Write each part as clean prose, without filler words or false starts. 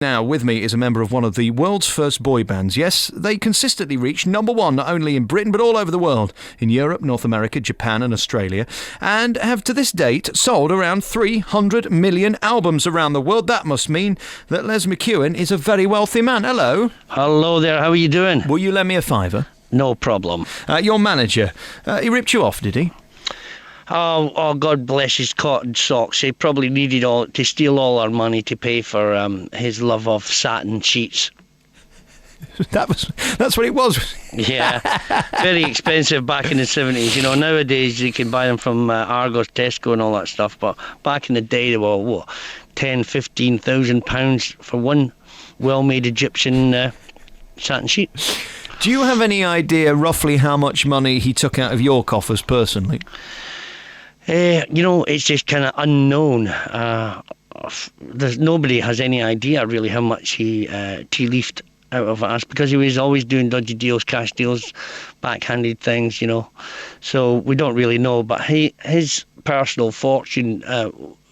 Now, with me is a member of one of the world's first boy bands. Yes, they consistently reach number one, not only in Britain, but all over the world, in Europe, North America, Japan and Australia, and have to this date sold around 300 million albums around the world. That must mean that Les McKeown is a very wealthy man. Hello. Hello there, how are you doing? Will you lend me a fiver? No problem. Your manager, he ripped you off, did he? Oh, God bless his cotton socks. He probably needed to steal all our money to pay for his love of satin sheets. That's what it was. Yeah, very expensive back in the 70s. You know, nowadays you can buy them from Argos, Tesco and all that stuff, but back in the day they were, what, £10,000-15,000 for one well-made Egyptian satin sheet. Do you have any idea roughly how much money he took out of your coffers personally? You know, it's just kind of unknown. Nobody has any idea really how much he tea-leafed out of us, because he was always doing dodgy deals, cash deals, backhanded things, you know. So we don't really know, but his personal fortune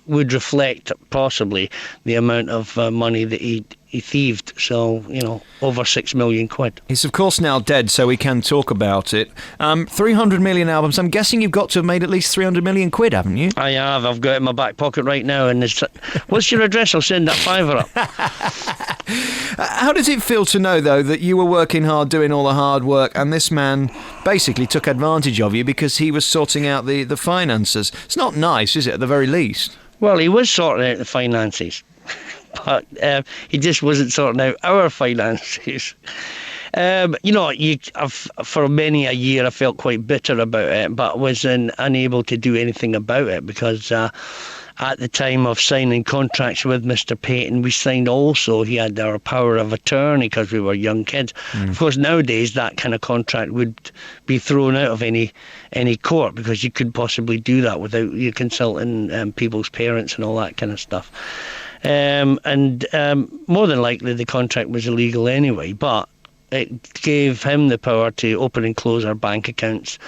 would reflect possibly the amount of money that he thieved. So, you know, over 6 million quid. He's of course now dead, so we can talk about it. 300 million albums. I'm guessing you've got to have made at least 300 million quid, haven't you? I have. I've got it in my back pocket right now. And what's your address? I'll send that fiver up. How does it feel to know, though, that you were working hard, doing all the hard work, and this man basically took advantage of you because he was sorting out the finances? It's not nice, is it, at the very least? Well, he was sorting out the finances, but he just wasn't sorting out our finances. You know, for many a year I felt quite bitter about it, but was unable to do anything about it because at the time of signing contracts with Mr. Payton, we signed also, he had our power of attorney because we were young kids. Of course, nowadays that kind of contract would be thrown out of any court because you could possibly do that without you consulting people's parents and all that kind of stuff. More than likely the contract was illegal anyway, but it gave him the power to open and close our bank accounts,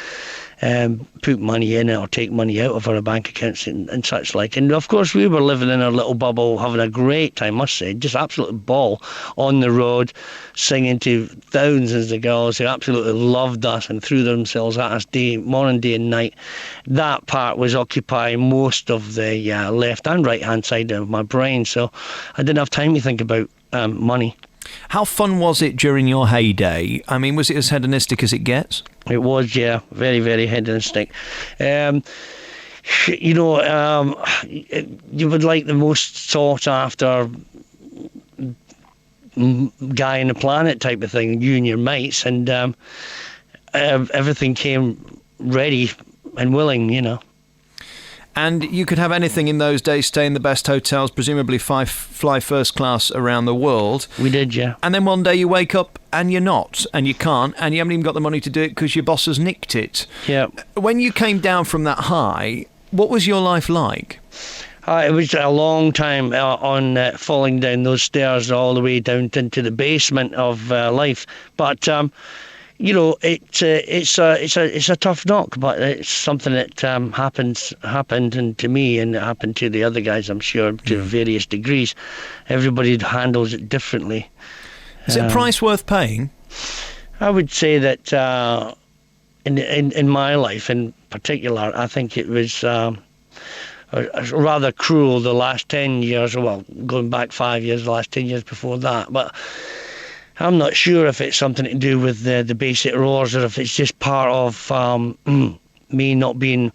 put money in it or take money out of our bank accounts and such like. And of course we were living in our little bubble, having a great time, must say, just absolute ball on the road, singing to thousands of girls who absolutely loved us and threw themselves at us morning, day and night. That part was occupying most of the left and right hand side of my brain, so I didn't have time to think about money. How fun was it during your heyday? I mean, was it as hedonistic as it gets? It was, yeah, very, very hedonistic. You know, you would like the most sought after guy on the planet type of thing, you and your mates, and everything came ready and willing, you know. And you could have anything in those days, stay in the best hotels, presumably fly first class around the world. We did, yeah. And then one day you wake up and you're not, and you can't, and you haven't even got the money to do it because your boss has nicked it. Yeah. When you came down from that high, what was your life like? It was a long time on falling down those stairs all the way down into the basement of life. But you know, it's a tough knock, but it's something that happened and to me, and it happened to the other guys, I'm sure, to various degrees. Everybody handles it differently. Is it a price worth paying? I would say that in my life in particular, I think it was rather cruel the last 10 years, well, going back 5 years, the last 10 years before that, but I'm not sure if it's something to do with the basic roars or if it's just part of me not being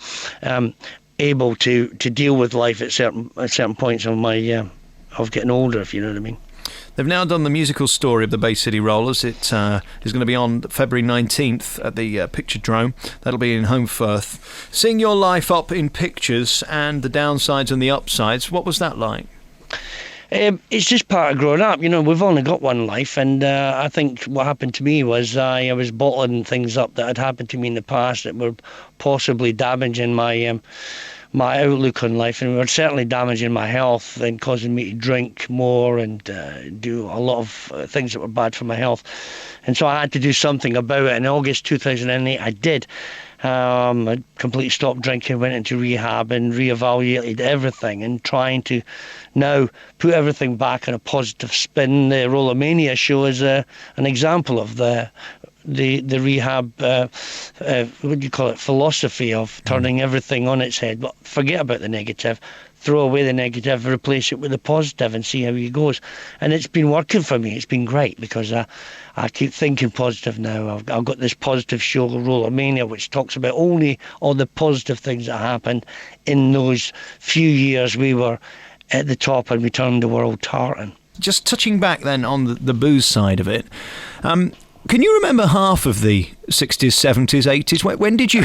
able to deal with life at certain points of my of getting older, if you know what I mean. They've now done the musical story of the Bay City Rollers. It is going to be on February 19th at the Picture Drome. That'll be in Holmfirth. Seeing your life up in pictures and the downsides and the upsides, what was that like? It's just part of growing up. You know, we've only got one life, and I think what happened to me was I was bottling things up that had happened to me in the past that were possibly damaging my outlook on life, and were certainly damaging my health and causing me to drink more and do a lot of things that were bad for my health. And so I had to do something about it. In August 2008, I did. I completely stopped drinking, went into rehab and reevaluated everything and trying to now put everything back on a positive spin. The Rollermania show is an example of the rehab, what do you call it, philosophy of turning everything on its head. But forget about the negative, throw away the negative, replace it with the positive and see how he goes. And it's been working for me. It's been great because I keep thinking positive now. I've got this positive show, Rollermania, which talks about only all the positive things that happened in those few years we were at the top and we turned the world tartan. Just touching back then on the booze side of it, can you remember half of the 60s, 70s, 80s? When did you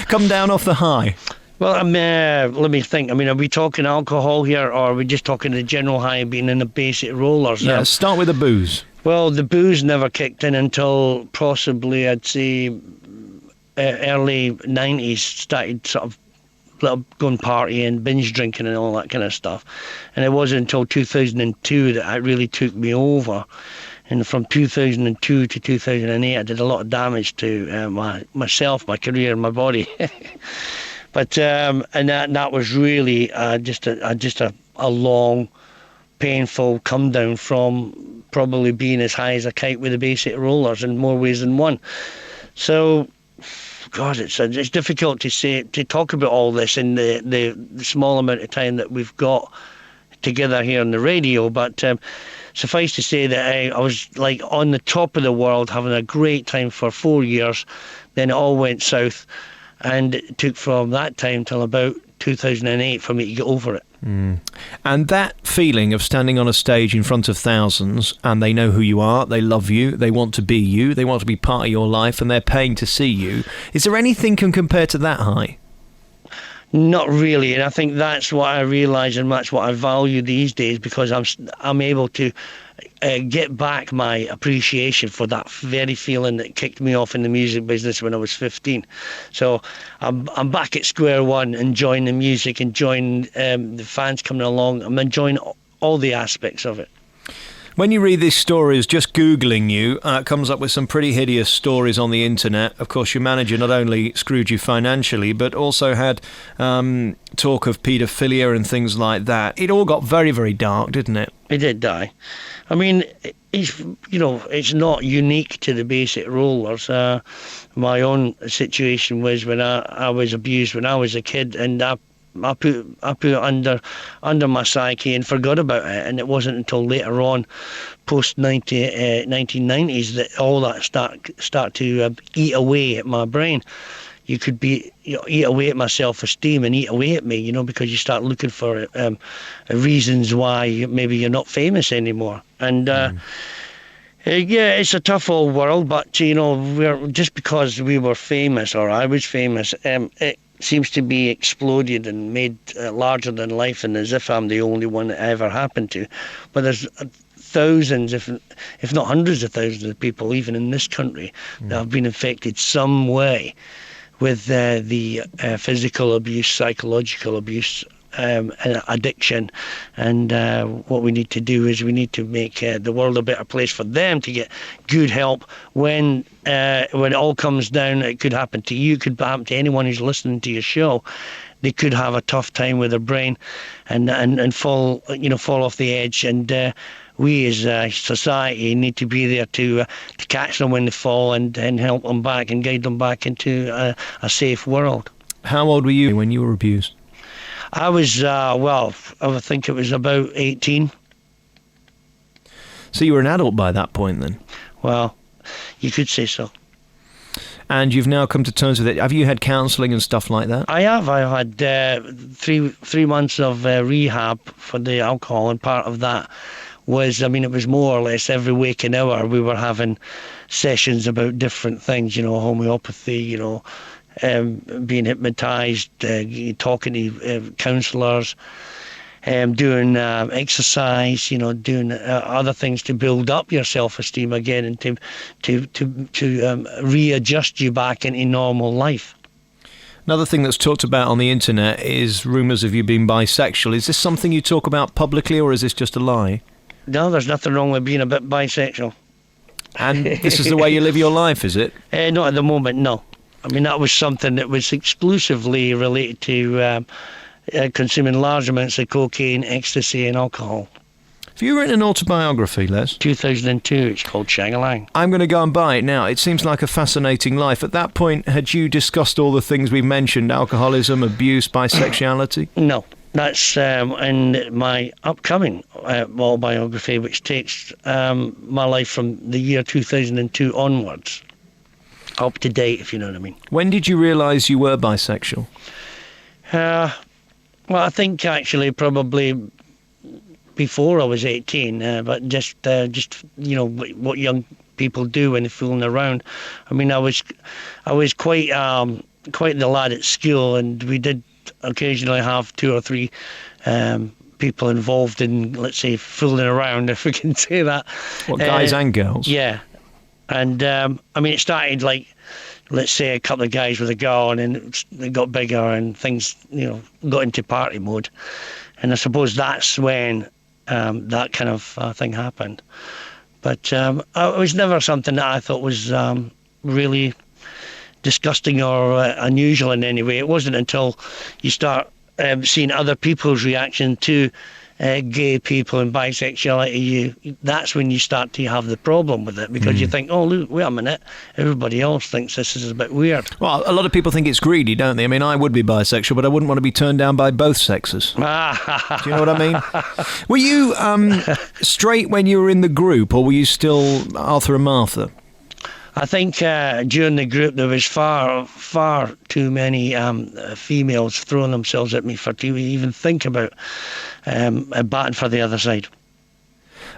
come down off the high? Well, let me think. I mean, are we talking alcohol here, or are we just talking the general high of being in the basic rollers? Yeah, start with the booze. Well, the booze never kicked in until possibly, I'd say, early 90s, started sort of going partying, binge drinking and all that kind of stuff. And it wasn't until 2002 that it really took me over. And from 2002 to 2008, I did a lot of damage to myself, my career, my body. But and that was really just a long, painful come down from probably being as high as a kite with the basic rollers in more ways than one. So, God, it's difficult to talk about all this in the small amount of time that we've got together here on the radio. But suffice to say that I was like on the top of the world, having a great time for 4 years. Then it all went south. And it took from that time till about 2008 for me to get over it. And that feeling of standing on a stage in front of thousands, and they know who you are, they love you, they want to be you, they want to be part of your life, and they're paying to see you. Is there anything can compare to that high? Not really, and I think that's what I realise and that's what I value these days, because I'm able to get back my appreciation for that very feeling that kicked me off in the music business when I was 15. So I'm back at square one, enjoying the music, enjoying the fans coming along. I'm enjoying all the aspects of it. When you read these stories, just Googling you, it comes up with some pretty hideous stories on the internet. Of course, your manager not only screwed you financially, but also had talk of paedophilia and things like that. It all got very, very dark, didn't it? It did die. I mean, it's not unique to the basic rollers. My own situation was when I was abused when I was a kid, and I put it under my psyche and forgot about it, and it wasn't until later on, post 1990s, that all that start to eat away at my brain. You could eat away at my self-esteem and eat away at me, because you start looking for reasons why maybe you're not famous anymore. And yeah, it's a tough old world, but we're just because we were famous, or I was famous, it seems to be exploded and made larger than life, and as if I'm the only one that ever happened to. But there's thousands, if not hundreds of thousands of people, even in this country, that have been infected some way with the physical abuse, psychological abuse, and addiction. And what we need to do is we need to make the world a better place for them to get good help when it all comes down. It could happen to you, it could happen to anyone who's listening to your show. They could have a tough time with their brain and fall off the edge. And we as a society need to be there to catch them when they fall and help them back and guide them back into a safe world. How old were you when you were abused? I was, I think it was about 18. So you were an adult by that point then? Well, you could say so. And you've now come to terms with it. Have you had counselling and stuff like that? I have. I had three months of rehab for the alcohol, and part of that was, it was more or less every waking hour we were having sessions about different things, homeopathy, being hypnotised, talking to counsellors, doing exercise, doing other things to build up your self-esteem again and to readjust you back into normal life. Another thing that's talked about on the internet is rumours of you being bisexual. Is this something you talk about publicly, or is this just a lie? No, there's nothing wrong with being a bit bisexual. And this is the way you live your life, is it? Not at the moment, no. I mean, that was something that was exclusively related to consuming large amounts of cocaine, ecstasy, and alcohol. Have you written an autobiography, Les? 2002, it's called Shang-a-Lang. I'm going to go and buy it now. It seems like a fascinating life. At that point, had you discussed all the things we've mentioned, alcoholism, abuse, bisexuality? No. That's in my upcoming autobiography, which takes my life from the year 2002 onwards. Up to date, if you know what I mean. When did you realise you were bisexual? Well, I think actually probably before I was 18, but just you know what young people do when they're fooling around. I mean, I was quite the lad at school, and we did occasionally have 2 or 3 people involved in, let's say, fooling around, if we can say that. What, guys and girls? Yeah. And I mean, it started like, let's say, a couple of guys with a girl, and then it got bigger and things, you know, got into party mode. And I suppose that's when that kind of thing happened. But it was never something that I thought was really disgusting or unusual in any way. It wasn't until you start seeing other people's reaction to gay people and bisexuality, that's when you start to have the problem with it, because you think, oh, look, wait a minute, everybody else thinks this is a bit weird. Well, a lot of people think it's greedy, don't they? I mean, I would be bisexual, but I wouldn't want to be turned down by both sexes. Do you know what I mean? Were you straight when you were in the group, or were you still Arthur and Martha? I think during the group there was far too many females throwing themselves at me to even think about batting for the other side.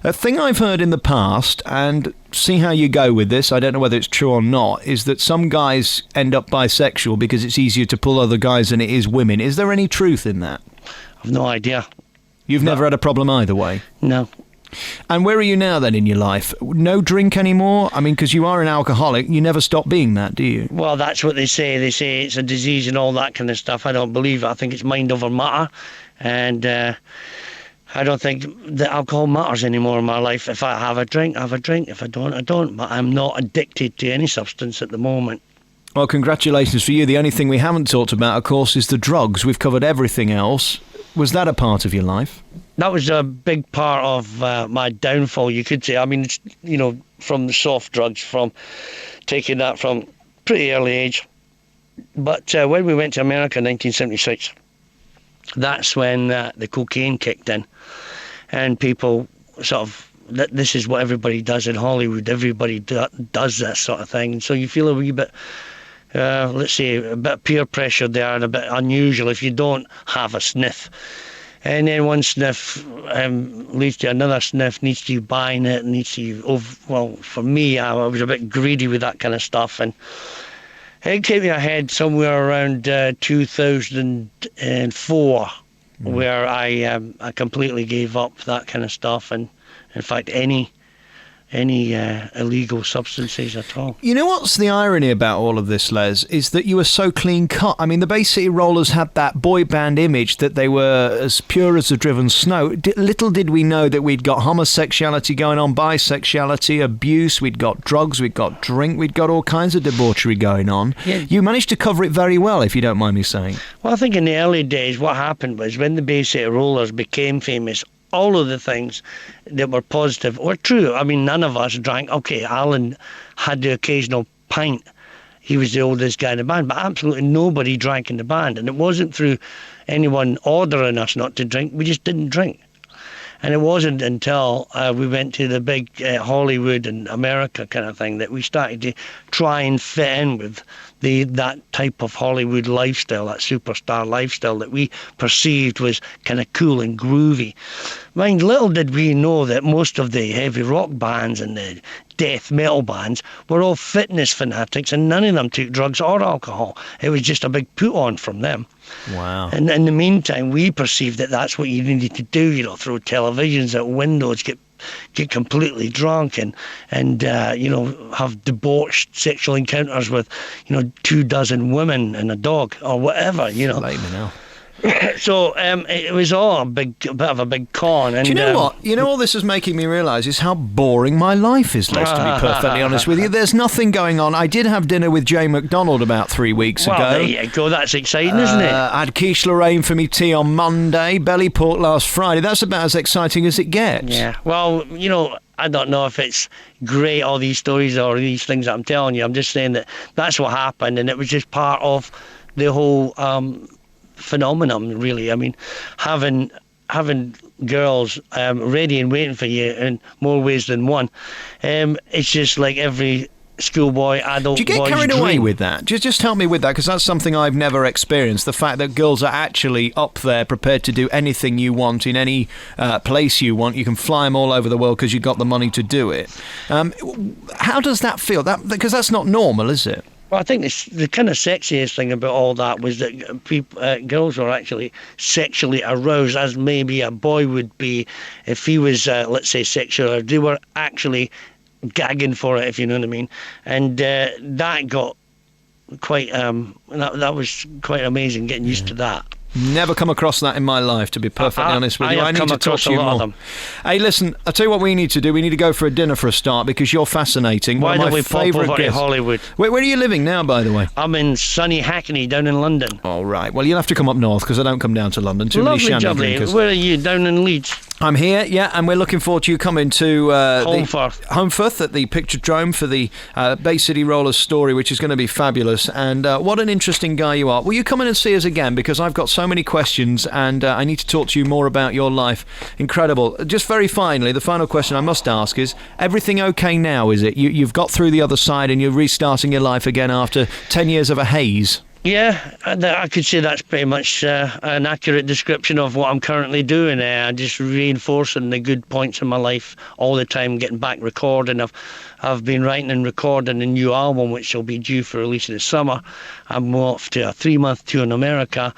A thing I've heard in the past, and see how you go with this, I don't know whether it's true or not, is that some guys end up bisexual because it's easier to pull other guys than it is women. Is there any truth in that? I've no idea. You've never had a problem either way? No. And where are you now then in your life? No drink anymore? I mean, because you are an alcoholic, you never stop being that, do you? Well, that's what they say. They say it's a disease and all that kind of stuff. I don't believe it. I think it's mind over matter. And I don't think that alcohol matters anymore in my life. If I have a drink, I have a drink. If I don't, I don't. But I'm not addicted to any substance at the moment. Well, congratulations for you. The only thing we haven't talked about, of course, is the drugs. We've covered everything else. Was that a part of your life? That was a big part of my downfall, you could say. I mean, it's, you know, from the soft drugs, from taking that from pretty early age. But when we went to America in 1976, that's when the cocaine kicked in. And people sort of, this is what everybody does in Hollywood. Everybody does this sort of thing. And so you feel a wee bit, let's say, a bit of peer pressure there and a bit unusual if you don't have a sniff. And then one sniff leads to another sniff, needs to you buying it, needs to you, well, for me, I was a bit greedy with that kind of stuff. And it came to a head somewhere around 2004, where I completely gave up that kind of stuff. And in fact, any illegal substances at all. You know what's the irony about all of this, Les, is that you were so clean cut. I mean, the Bay City Rollers had that boy band image that they were as pure as the driven snow. Little did we know that we'd got homosexuality going on, bisexuality, abuse, we'd got drugs, we'd got drink, we'd got all kinds of debauchery going on. Yeah. You managed to cover it very well, if you don't mind me saying. Well, I think in the early days what happened was when the Bay City Rollers became famous, all of the things that were positive were true. I mean, none of us drank. Okay, Alan had the occasional pint. He was the oldest guy in the band, but absolutely nobody drank in the band. And it wasn't through anyone ordering us not to drink. We just didn't drink. And it wasn't until we went to the big Hollywood and America kind of thing that we started to try and fit in with that type of Hollywood lifestyle, that superstar lifestyle that we perceived was kind of cool and groovy. Mind, little did we know that most of the heavy rock bands and the death metal bands were all fitness fanatics, and none of them took drugs or alcohol. It was just a big put-on from them. Wow. And in the meantime, we perceived that that's what you needed to do, you know, throw televisions at windows, get completely drunk and you know, have debauched sexual encounters with, you know, 24 women and a dog or whatever, you know. Late me now. So it was all a bit of a big con. And, Do you know what? You know, all this is making me realise is how boring my life is, Les, to be perfectly honest with you. There's nothing going on. I did have dinner with Jay McDonald about 3 weeks ago. There you go. That's exciting, isn't it? I had quiche Lorraine for me tea on Monday, belly pork last Friday. That's about as exciting as it gets. Yeah. Well, I don't know if it's great, all these stories or these things that I'm telling you. I'm just saying that that's what happened, and it was just part of the whole phenomenon, really. I mean, having girls ready and waiting for you in more ways than one. It's just like every schoolboy, adult. Do you get carried away with that? Just help me with that, because that's something I've never experienced. The fact that girls are actually up there, prepared to do anything you want in any place you want. You can fly them all over the world because you've got the money to do it. How does that feel? Because that's not normal, is it? Well, I think the kind of sexiest thing about all that was that girls were actually sexually aroused, as maybe a boy would be if he was, let's say, sexual. They were actually gagging for it, if you know what I mean. And that got quite, that was quite amazing, getting used to that. Never come across that in my life, to be perfectly honest with you. I need to talk to you more. Hey, listen, I'll tell you what we need to do. We need to go for a dinner for a start, because you're fascinating. Why don't we pop over to Hollywood? Where are you living now, by the way? I'm in sunny Hackney, down in London. All right. Well, you'll have to come up north, because I don't come down to London. Too many shandy drinkers. Where are you? Down in Leeds? I'm here, yeah, and we're looking forward to you coming to Holmfirth at the Picturedrome for the Bay City Rollers story, which is going to be fabulous. And what an interesting guy you are. Will you come in and see us again? Because I've got so many questions, and I need to talk to you more about your life. Incredible. Just very finally, the final question I must ask is, everything okay now, is it? You've got through the other side and you're restarting your life again after 10 years of a haze? Yeah, I could say that's pretty much an accurate description of what I'm currently doing. Just reinforcing the good points in my life all the time, getting back recording. I've been writing and recording a new album, which will be due for release this summer. I'm off to a 3-month tour in America.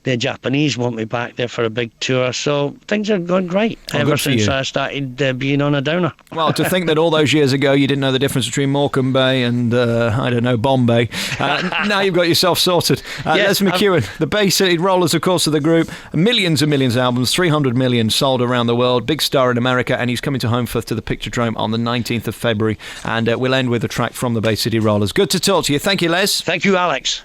The Japanese want me back there for a big tour, so things are going great ever since I started being on a downer. Well, to think that all those years ago you didn't know the difference between Morecambe Bay and, I don't know, Bombay. Now you've got yourself sorted. Yes, Les McKeown, the Bay City Rollers, of course, of the group. Millions and millions of albums, 300 million sold around the world. Big star in America, and he's coming to Holmfirth to the Picturedrome on the 19th of February. And we'll end with a track from the Bay City Rollers. Good to talk to you. Thank you, Les. Thank you, Alex.